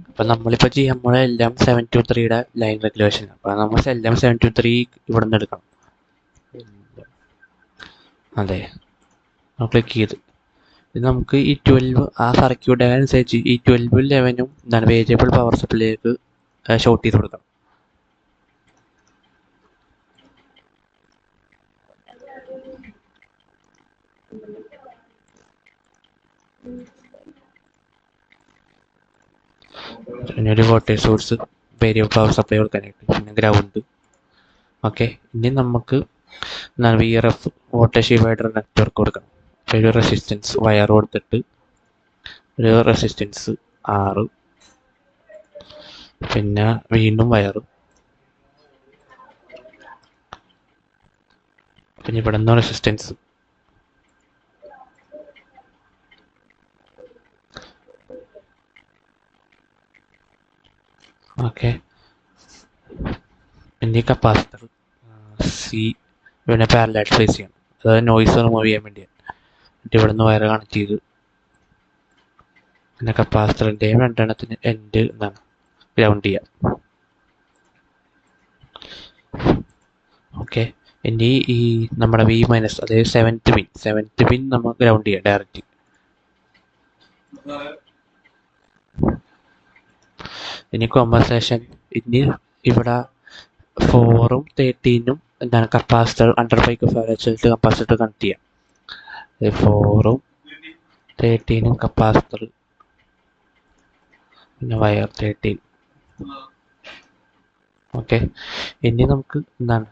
അപ്പം നമ്മളിപ്പോൾ ചെയ്യാൻ നമ്മളെ LM723യുടെ ലൈൻ റെഗുലേഷൻ. അപ്പോൾ നമ്മൾ LM723 ഇവിടെ നിന്ന് എടുക്കണം. അതെ, ക്ലിക്ക് ചെയ്ത് ഇത് നമുക്ക് ഈ 12 ആ സർക്യൂട്ട് അനുസരിച്ച് ഈ 12 11 എന്താണ് വേരിയബിൾ പവർ സപ്ലൈയിലേക്ക് ഷോർട്ട് ചെയ്ത് കൊടുക്കണം. പിന്നെ ഒരു voltage source variable power supply കൊടുക്കാനായിട്ട്, പിന്നെ ഗ്രൗണ്ട്. ഓക്കെ, ഇനി നമുക്ക് എന്താണ് VRF വോൾട്ടേജ് ഡിവൈഡർ നെറ്റ്വർക്ക് കൊടുക്കണം. ഒരു റെസിസ്റ്റൻസ് വയർ കൊടുത്തിട്ട് ഒരു റെസിസ്റ്റൻസ് 6, പിന്നെ വീണ്ടും വയർ, പിന്നെ ഇവിടെ നിന്ന് റെസിസ്റ്റൻസ്. ഓക്കെ, പിന്നെ കപ്പാസിറ്റർ സി പിന്നെ പാരലൽ ട്രേസ് ചെയ്യണം, അതായത് നോയ്സ് റിമൂവ് ചെയ്യാൻ വേണ്ടിയാണ്. എന്നിട്ട് ഇവിടെ നിന്ന് വയർ കണക്ട് ചെയ്ത് പിന്നെ കപ്പാസിറ്ററിൻ്റെയും രണ്ടെണ്ണത്തിന് എൻഡ് എന്താണ് ഗ്രൗണ്ട് ചെയ്യാം. ഓക്കെ, ഇനി ഈ നമ്മുടെ V മൈനസ്, അതായത് സെവൻത്ത് പിൻ നമ്മൾ ഗ്രൗണ്ട് ചെയ്യാം ഡയറക്റ്റ്. ഇനി കോമ്പൻസേഷൻ, ഇനി ഇവിടെ 4ഉം 13ഉം എന്താണ് കപ്പാസിറ്റർ അണ്ടർ ബൈക്ക് വെച്ചിട്ട് കപ്പാസിറ്റർ കണക്ട് ചെയ്യാം. 4ഉം 13ഉം കപ്പാസിറ്റർ, പിന്നെ വയർ 13. ഓക്കെ, ഇനി നമുക്ക് എന്താണ്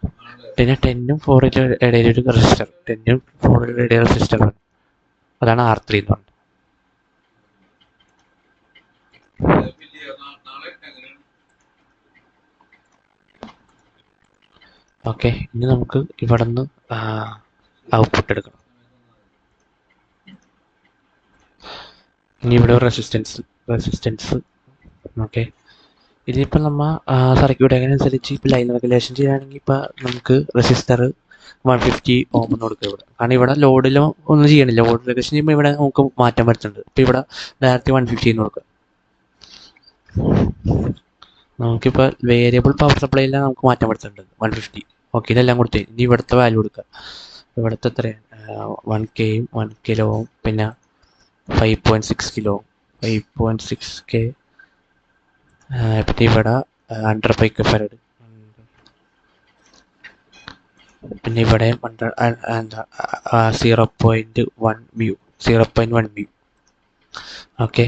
പിന്നെ 10ഉം 4നും ഇടയിൽ ഒരു റെസിസ്റ്റർ, 10ഉം 4നും ഇടയിൽ റെസിസ്റ്റർ ആണ്, അതാണ് R3 എന്ന് പറയുന്നത്. ഓക്കെ, ഇനി നമുക്ക് ഇവിടെ നിന്ന് ഔട്ട്പുട്ട് എടുക്കണം. ഇനി ഇവിടെ റെസിസ്റ്റൻസ്. ഓക്കെ, ഇതിപ്പോൾ നമ്മൾ സർക്യൂട്ട് അനുസരിച്ച് ഇപ്പോൾ ലൈൻ റെഗുലേഷൻ ചെയ്യുകയാണെങ്കിൽ ഇപ്പോൾ നമുക്ക് റെസിസ്റ്റർ 150 ഓം എന്ന് കൊടുക്കുക ഇവിടെ. കാരണം ഇവിടെ ലോഡിലോ ഒന്നും ചെയ്യണില്ല, ലോഡ് റെഗുലേഷൻ ചെയ്യുമ്പോൾ ഇവിടെ നമുക്ക് മാറ്റം വരുത്തുന്നുണ്ട്. ഇപ്പോൾ ഇവിടെ ഡയറക്റ്റ് 150 എന്ന് കൊടുക്കുക. നമുക്കിപ്പോൾ വേരിയബിൾ പവർ സപ്ലൈയിലാണ് നമുക്ക് മാറ്റം വരുത്തുന്നുണ്ട് 150. ഓക്കെ, ഇതെല്ലാം കൊടുത്തു. ഇനി ഇവിടുത്തെ വാല്യൂ കൊടുക്കുക. ഇവിടുത്തെ എത്രയാണ് 1 kയും 1 കിലോവും പിന്നെ 5.6 കിലോ 5.6K. പിന്നെ ഇവിടെ അണ്ടർ പൈക്ക് ഫെറഡ്, പിന്നെ ഇവിടെ എന്താ 0.1 വ്യൂ. ഓക്കെ,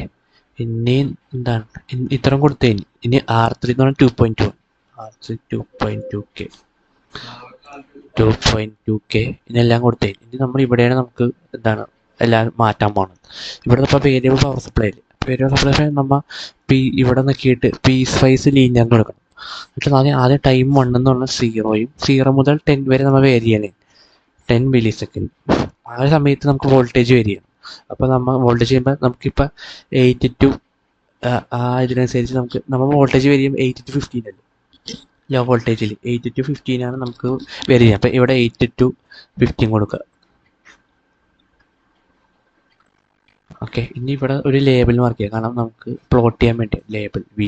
ഇനി എന്താണ് ഇത്രയും കൊടുത്തു. ഇനി R3 എന്ന് പറഞ്ഞാൽ 2.2, R3 2.2K 2.2K ഇതിനെല്ലാം കൊടുത്തേ. ഇനി നമ്മൾ ഇവിടെയാണ് നമുക്ക് എന്താണ് എല്ലാം മാറ്റാൻ പോകുന്നത്. ഇവിടെ ഇപ്പോൾ വേരിയബിൾ പവർ സപ്ലൈ നമ്മൾ ഇവിടെ നോക്കിയിട്ട് പീസ് വൈസ് ലീനിയറിന് കൊടുക്കണം. എന്നിട്ട് ആദ്യം ടൈം 1 എന്ന് പറഞ്ഞാൽ 0 മുതൽ 10 വരെ നമ്മൾ വേരി ചെയ്യണേ 10 മില്ലി സെക്കൻഡ്. ആ ഒരു സമയത്ത് നമുക്ക് വോൾട്ടേജ് വേരി ചെയ്യണം. അപ്പോൾ നമ്മൾ വോൾട്ടേജ് ചെയ്യുമ്പോൾ നമുക്കിപ്പോൾ 8 to ആ ഇതിനനുസരിച്ച് നമ്മൾ വോൾട്ടേജ് വേരി ചെയ്യുമ്പോൾ 8 to 15 അല്ലേ ലോ വോൾട്ടേജിൽ 8 to 15 ആണ് നമുക്ക് വേരി ചെയ്യുക. അപ്പോൾ ഇവിടെ 8 to 15 കൊടുക്കുക. ഓക്കെ, ഇനി ഇവിടെ ഒരു ലേബിൾ മാർക്ക് ചെയ്യുക, കാരണം നമുക്ക് പ്ലോട്ട് ചെയ്യാൻ വേണ്ടി ലേബിൾ V.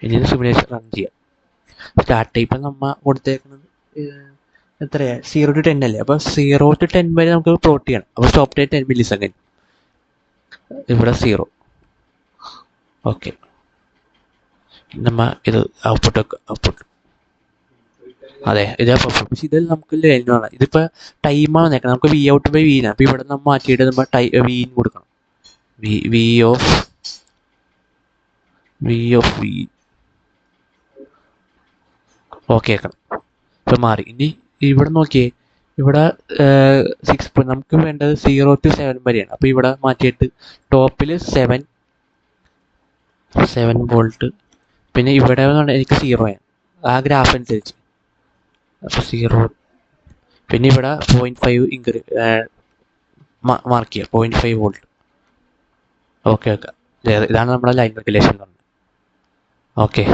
ഇനി സിമുലേഷൻ റൺ ചെയ്യാം. സ്റ്റാർട്ട് ടൈപ്പ് നമ്മൾ കൊടുത്തേക്കുന്നത് എത്രയാ 0 to 10 അല്ലേ. അപ്പോൾ 0 to 10 വരെ നമുക്ക് പ്ലോട്ട് ചെയ്യണം. അപ്പോൾ സ്റ്റോപ്പ് ടൈം 10 മില്ലി സെക്കൻഡ്. ഇവിടെ 0. ഓക്കെ, നമ്മൾ ഇത് ഔട്ട്പുട്ട് അതെ ഇത് പെർഫോമൻസ്. ഇതിൽ നമുക്ക് ലൈനാണ്, ഇതിപ്പോൾ ടൈമാണ് നേക്കണം. നമുക്ക് V ഔട്ട് ബൈ V ആണ്. അപ്പോൾ ഇവിടെ നമ്മൾ മാറ്റിയിട്ട് നമ്മൾ V കൊടുക്കണം. V of V. ഓക്കെ ആക്കണം. ഇപ്പം മാറി. ഇനി ഇവിടെ നോക്കിയേ, ഇവിടെ 6 നമുക്ക് വേണ്ടത് 0 to 7 വരെയാണ്. അപ്പോൾ ഇവിടെ മാറ്റിയിട്ട് ടോപ്പിൽ 7 വോൾട്ട്, പിന്നെ ഇവിടെ എനിക്ക് 0 ആണ് ആ ഗ്രാഫ് അനുസരിച്ച്. അപ്പോൾ 0, പിന്നെ ഇവിടെ 0.5 മാർക്ക് ചെയ്യുക 0.5 വോൾട്ട്. ഓക്കെ, ഇതാണ് നമ്മുടെ ലൈൻ റെഗുലേഷൻ. ഓക്കെ.